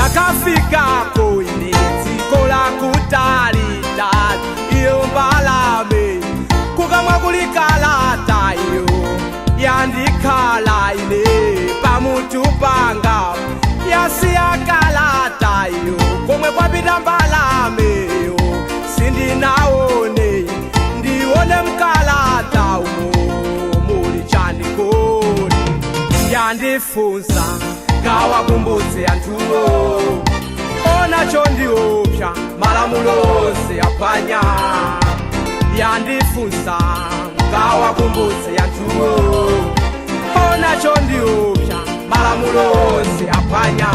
ndakafikako ine dziko la kutalitali iyo mbalame kukamwa kulikalata iyo yandikhala ine pamutu panga yasiya kalata iyo komwe kwapita mbalame iyo sindinaone ndione mkalata umo muli chandikoni yandifunsa ngawakumbutse anthuwo onacho ndiopsa malamulo onse aphwanya yandifunsa ngawakumbutse anthuwo onacho ndiopsa malamulo onse aphwanya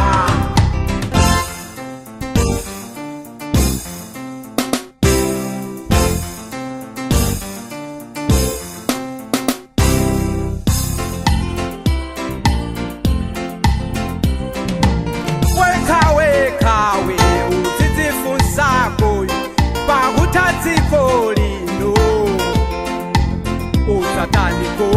kawe uzidzifunsako pakutadziko lino usataniko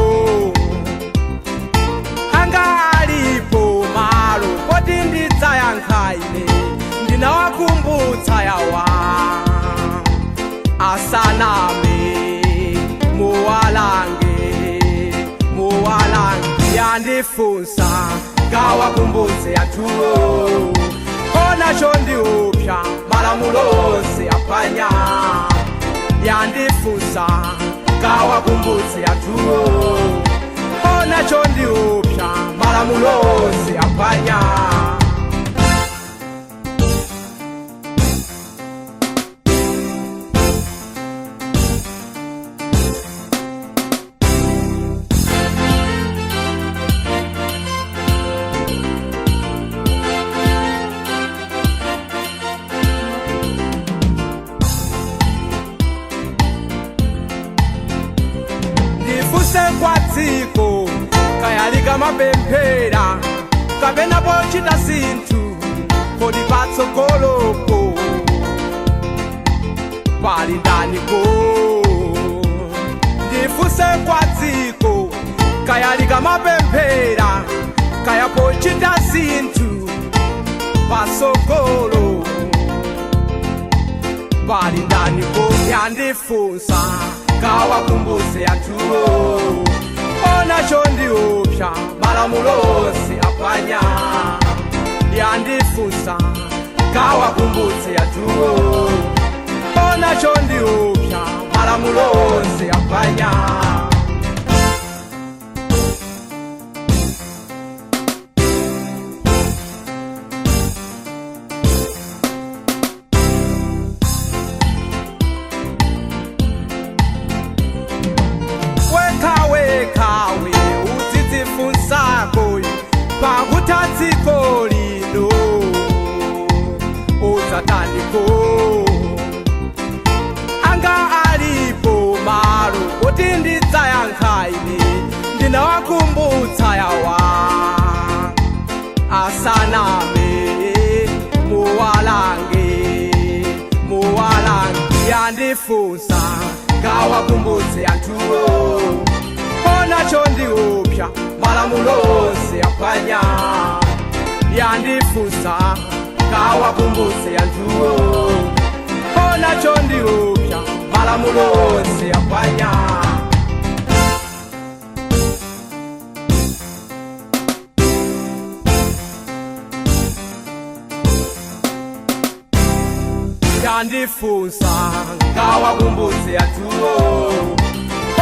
anga alipo malo poti ndidzayankha ine ndinawakumbutsa yawa asaname muwalange yandifunsa ngawakumbutse anthuwo onacho ndiopsa malamulo onse aphwanya yandifunsa ngawakumbutse anthuwo onacho ndiopsa malamulo onse aphwanya kwa dziko kayalika mapemphera kapena pochita zinthu kodi patsogolopo pali ndaniko ndifunse kwa dziko kayalika mapemphera kaya pochita zinthu patsogolo pali ndaniko yandifunsa ngawakumbutse anthuwo onacho ndiopsa malamulo onse aphwanya yandifunsa ngawakumbutse anthuwo onacho ndiopsa malamulo onse aphwanya kawe uzidzifunsako pakutadziko lino usataniko anga alipo malo poti ndidzayankha ine ndinawakumbutsa yawa asaname muwalange yandifunsa ngawakumbutse anthuwo onacho ndiopsa malamulo onse aphwanya yandifunsa ngawakumbutse anthuwo onacho ndiopsa malamulo onse aphwanya yandifunsa ngawakumbutse anthuwo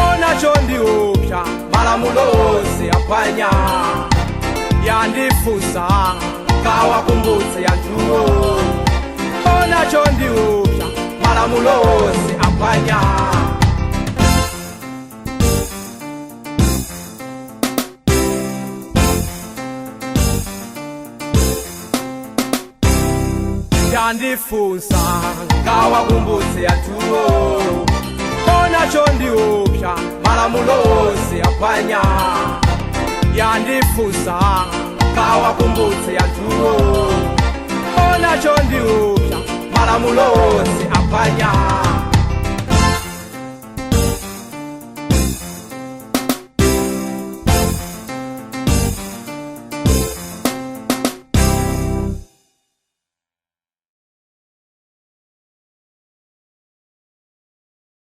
onacho ndiopsa malamulo onse aphwanya yandifunsa ngawakumbutse anthuwo onacho ndiopsa malamulo onse aphwanya yandifunsa ngawakumbutse anthuwo onacho ndiopsa malamulo onse aphwanya yandifunsa ngawakumbutse anthuwo onacho ndiopsa malamulo onse aphwanya